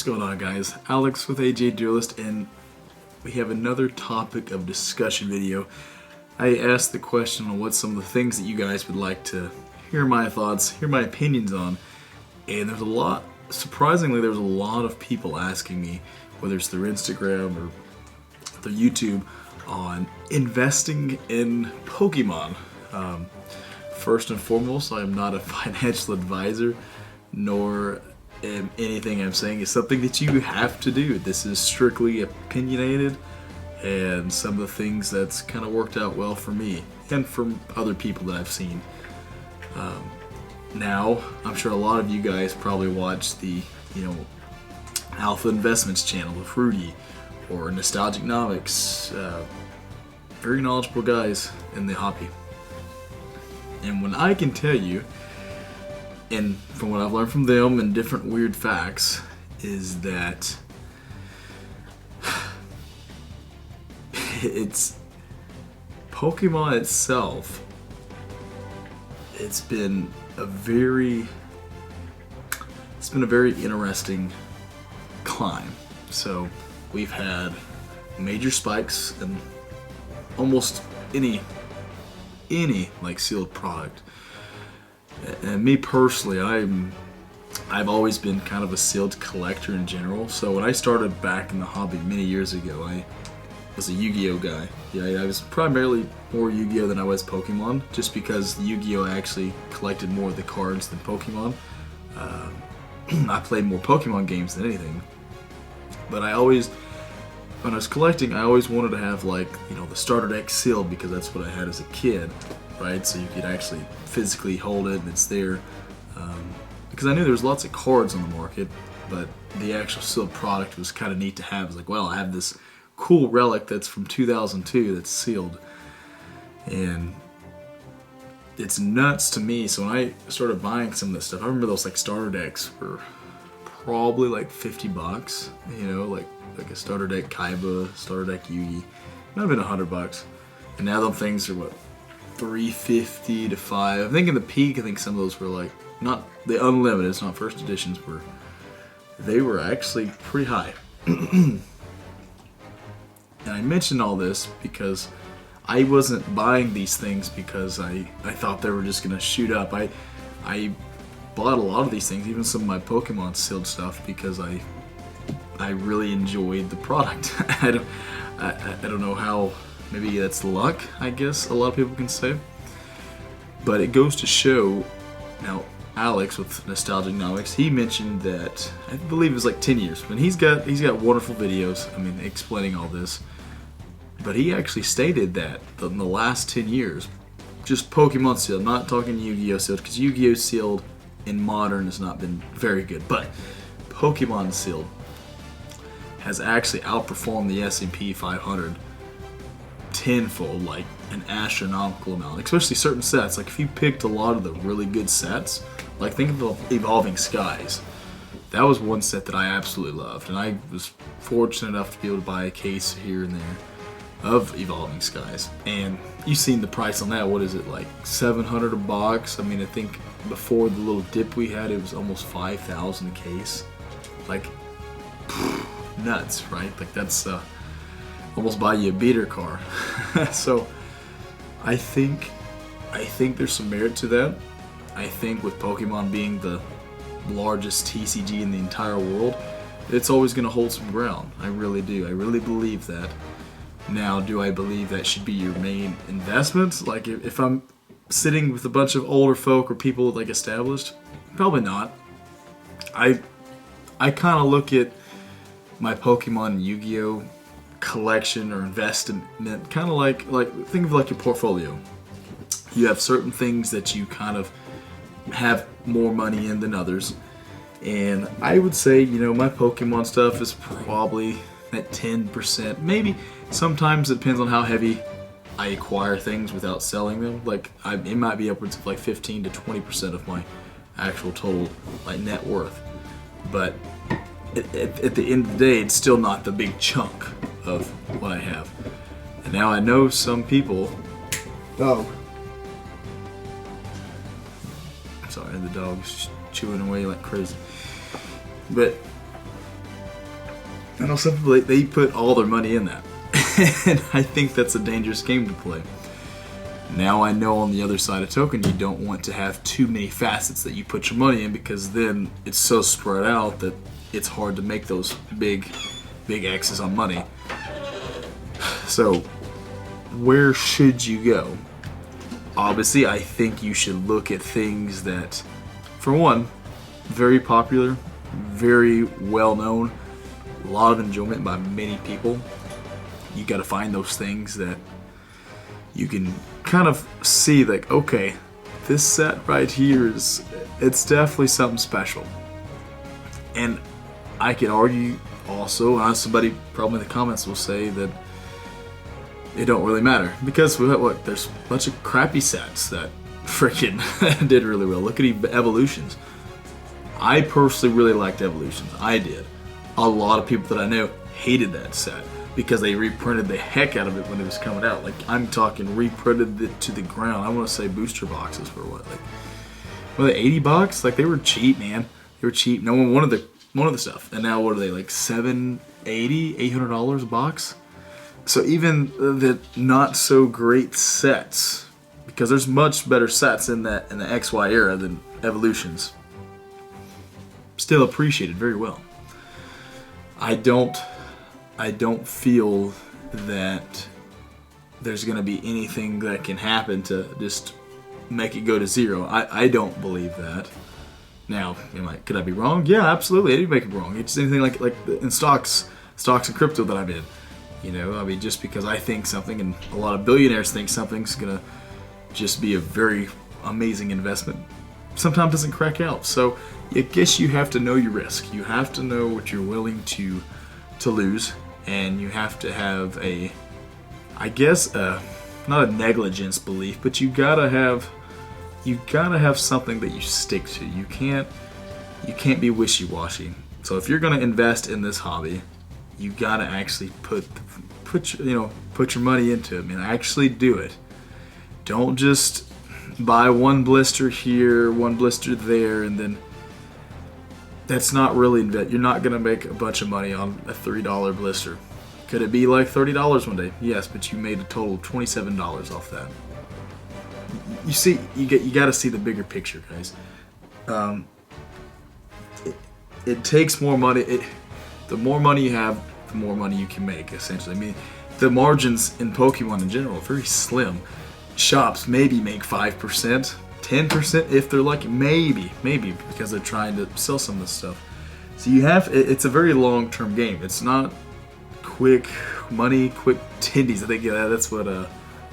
What's going on, guys? Alex with AJ Duelist, and we have another topic of discussion video. I asked the question on what some of the things that you guys would like to hear my thoughts, hear my opinions on, and surprisingly there's a lot of people asking me, whether it's through Instagram or through YouTube, on investing in Pokemon. First and foremost, I am not a financial advisor, nor anything I'm saying is something that you have to do. This is strictly opinionated and some of the things that's kind of worked out well for me and from other people that I've seen. Now, I'm sure a lot of you guys probably watch the, Alpha Investments channel with Rudy or Nostalgic Nomics. Very knowledgeable guys in the hobby. And when I can tell you, and from what I've learned from them and different weird facts, is that it's Pokemon itself. It's been a very interesting climb. So we've had major spikes in almost any like sealed product. And me personally, I've always been kind of a sealed collector in general. So when I started back in the hobby many years ago, I was a Yu-Gi-Oh guy. Yeah, I was primarily more Yu-Gi-Oh than I was Pokemon, just because Yu-Gi-Oh actually collected more of the cards than Pokemon. I played more Pokemon games than anything. But when I was collecting, I always wanted to have the starter deck sealed, because that's what I had as a kid. Right, so you could actually physically hold it and it's there. Because I knew there was lots of cards on the market, but the actual sealed product was kind of neat to have. It's like, well, I have this cool relic that's from 2002 that's sealed, and it's nuts to me. So when I started buying some of this stuff, I remember those starter decks were probably like $50. Like a starter deck Kaiba, starter deck Yugi, might have been $100. And now them things are what, $350 to $5. I think in the peak, I think some of those were like, not the unlimited, it's not first editions, they were actually pretty high. And I mentioned all this because I wasn't buying these things because I thought they were just gonna shoot up. I bought a lot of these things, even some of my Pokemon sealed stuff, because I really enjoyed the product. I don't know how. Maybe that's luck, I guess a lot of people can say. But it goes to show, now Alex with Nostalgic Nomics, he mentioned that, I believe it was like 10 years, and he's got wonderful videos, explaining all this. But he actually stated that in the last 10 years, just Pokemon sealed, not talking Yu-Gi-Oh sealed, because Yu-Gi-Oh sealed in modern has not been very good, but Pokemon sealed has actually outperformed the S&P 500 tenfold, like an astronomical amount, especially certain sets. Like if you picked a lot of the really good sets, like think of Evolving Skies. That was one set that I absolutely loved, and I was fortunate enough to be able to buy a case here and there of Evolving Skies. And you've seen the price on that. What is it, like $700 a box? I think before the little dip we had, it was almost $5,000 a case. Like nuts, right? Like that's almost buy you a beater car. So I think there's some merit to that. I think with Pokemon being the largest TCG in the entire world, it's always going to hold some ground. I really do. I really believe that. Now, do I believe that should be your main investment? Like if I'm sitting with a bunch of older folk or people like established, probably not. I kind of look at my Pokemon and Yu-Gi-Oh collection or investment kind of like think of like your portfolio. You have certain things that you kind of have more money in than others, and I would say my Pokemon stuff is probably at 10%. Maybe sometimes it depends on how heavy I acquire things without selling them. Like it might be upwards of like 15 to 20% of my actual total net worth, but at the end of the day, it's still not the big chunk of what I have. And now I know some people. Dog. Sorry, the dog's chewing away like crazy. But I know some people, they put all their money in that. And I think that's a dangerous game to play. Now I know on the other side of token, you don't want to have too many facets that you put your money in, because then it's so spread out that it's hard to make those big X's on money. So where should you go? Obviously, I think you should look at things that, for one, very popular, very well known, a lot of enjoyment by many people. You got to find those things that you can kind of see, like, okay, this set right here it's definitely something special. And I could argue also, and somebody probably in the comments will say that it don't really matter, because there's a bunch of crappy sets that freaking did really well. Look at Evolutions. I personally really liked Evolutions. I did. A lot of people that I know hated that set because they reprinted the heck out of it when it was coming out. Like, I'm talking reprinted it to the ground. I want to say booster boxes for what, like, were they $80? Like, they were cheap, man. They were cheap. No one wanted the stuff. And now what are they, like $780, $800 a box? So even the not so great sets, because there's much better sets in the XY era than Evolutions, still appreciated very well. I don't feel that there's going to be anything that can happen to just make it go to zero. I don't believe that. Now, could I be wrong? Yeah, absolutely. I do make it wrong. It's anything like in stocks and crypto that I'm in. Just because I think something and a lot of billionaires think something's going to just be a very amazing investment, sometimes doesn't crack out. So I guess you have to know your risk. You have to know what you're willing to lose, and you have to have not a negligence belief, but you gotta have something that you stick to. You can't be wishy-washy. So if you're gonna invest in this hobby, you gotta actually put your money into it. Actually do it. Don't just buy one blister here, one blister there, and then that's not really you're not gonna make a bunch of money on a $3 blister. Could it be like $30 one day? Yes, but you made a total of $27 off that. You see, you got to see the bigger picture, guys. It takes more money. The more money you have, the more money you can make, essentially. The margins in Pokemon in general are very slim. Shops maybe make 5%, 10% if they're lucky. Maybe, because they're trying to sell some of this stuff. So it's a very long-term game. It's not quick money, quick tendies. I think that's what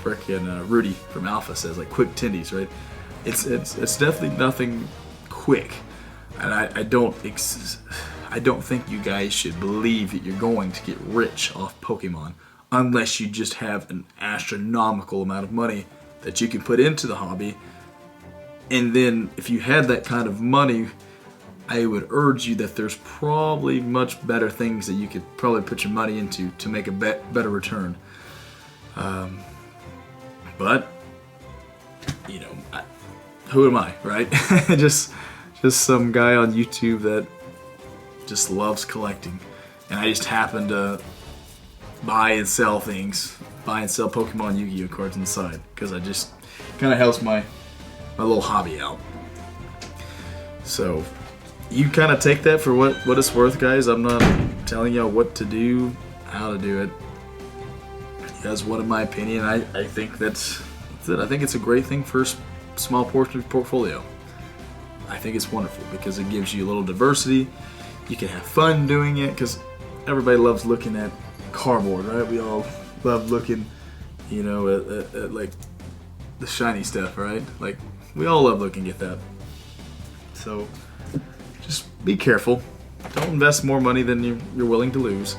frickin' Rudy from Alpha says, like quick tendies, right? It's definitely nothing quick, and I don't think you guys should believe that you're going to get rich off Pokemon unless you just have an astronomical amount of money that you can put into the hobby. And then if you had that kind of money, I would urge you that there's probably much better things that you could probably put your money into to make a better return. But who am I, right? just some guy on YouTube that just loves collecting, and I just happen to buy and sell Pokemon Yu-Gi-Oh cards on the side, because I just kind of helps my little hobby out. So you kind of take that for what it's worth, guys. I'm not telling y'all what to do, how to do it. That's one of my opinion. I think that's it. I think it's a great thing for a small portion of your portfolio. I think it's wonderful because it gives you a little diversity. You can have fun doing it, because everybody loves looking at cardboard, right? We all love looking, at like the shiny stuff, right? Like, we all love looking at that. So just be careful. Don't invest more money than you're willing to lose.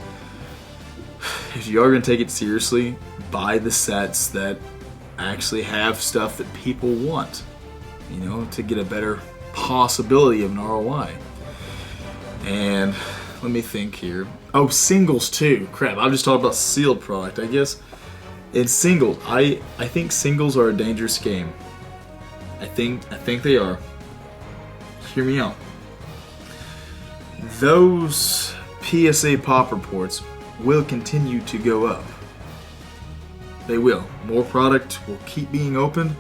If you are going to take it seriously, buy the sets that actually have stuff that people want, to get a better possibility of an ROI. And let me think here. Oh, singles too. Crap, I'm just talking about sealed product, I guess. In singles, I think singles are a dangerous game. I think they are. Hear me out. Those PSA pop reports will continue to go up. They will. More product will keep being opened,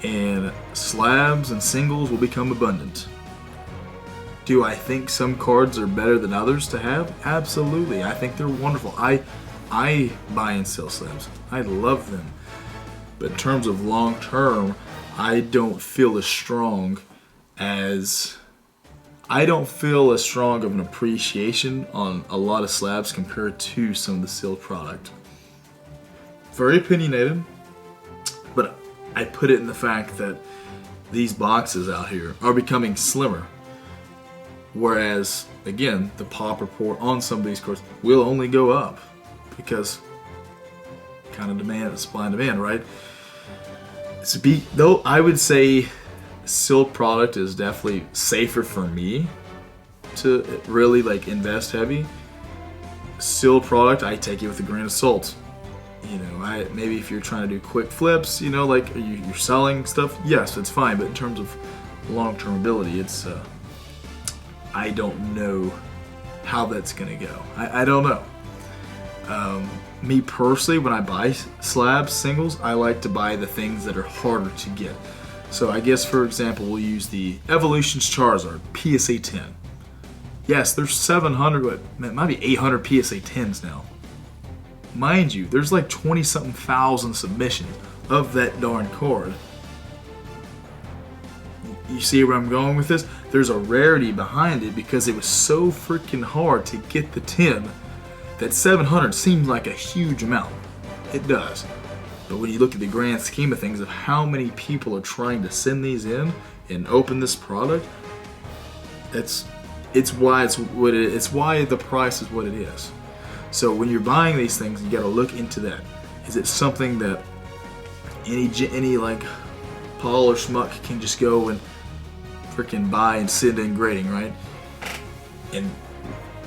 and slabs and singles will become abundant. Do I think some cards are better than others to have? Absolutely. I think they're wonderful. I buy and sell slabs. I love them. But in terms of long term, I don't feel as strong of an appreciation on a lot of slabs compared to some of the sealed product. Very opinionated, but I put it in the fact that these boxes out here are becoming slimmer. Whereas, again, the pop report on some of these cards will only go up because kind of demand, supply and demand, right? Though I would say sealed product is definitely safer for me to really like invest heavy. Sealed product, I take it with a grain of salt. You know, maybe if you're trying to do quick flips, you know, like you're selling stuff, yes, it's fine. But in terms of long-term ability, it's I don't know how that's gonna go. I don't know. Me personally, when I buy slabs, singles, I like to buy the things that are harder to get. So I guess, for example, we'll use the Evolutions Charizard PSA 10. Yes, there's 700, but it might be 800 PSA 10s now. Mind you, there's like 20-something thousand submissions of that darn card. You see where I'm going with this? There's a rarity behind it because it was so freaking hard to get the 10 that 700 seems like a huge amount. It does. But when you look at the grand scheme of things of how many people are trying to send these in and open this product, it's why the price is what it is. So when you're buying these things, you got to look into that. Is it something that any like Paul or schmuck can just go and freaking buy and send in grading, right? And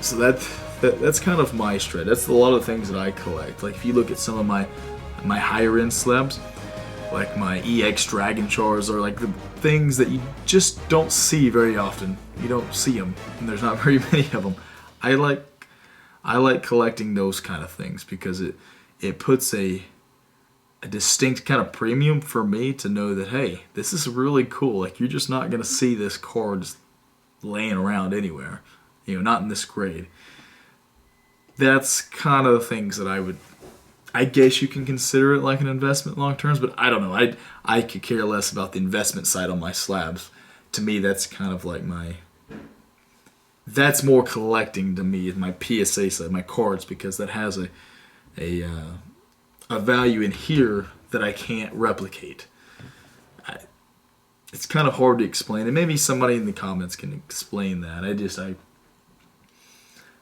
so that's kind of my strat. That's a lot of the things that I collect. Like if you look at some of my higher end slabs, like my EX Dragon Charizard, like the things that you just don't see very often. You don't see them, and there's not very many of them. I like collecting those kind of things because it puts a distinct kind of premium for me to know that, hey, this is really cool. Like you're just not gonna see this card just laying around anywhere, you know, not in this grade. That's kind of the things that I guess you can consider it like an investment long term, but I don't know. I could care less about the investment side on my slabs. To me, that's kind of like that's more collecting to me, my PSA side, my cards, because that has a value in here that I can't replicate. It's kind of hard to explain, and maybe somebody in the comments can explain that.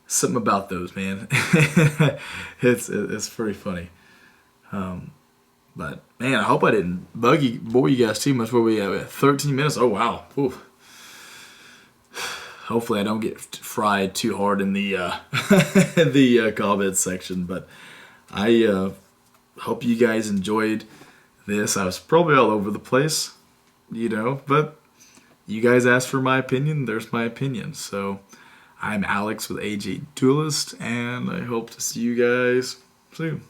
Something about those, man. It's pretty funny. But man, I hope I didn't bore you guys too much. Where we at? 13 minutes. Oh wow. Ooh. Hopefully I don't get fried too hard in the the comments section. But I hope you guys enjoyed this. I was probably all over the place, you know, but you guys asked for my opinion. There's my opinion. So I'm Alex with AJ Duelist, and I hope to see you guys soon.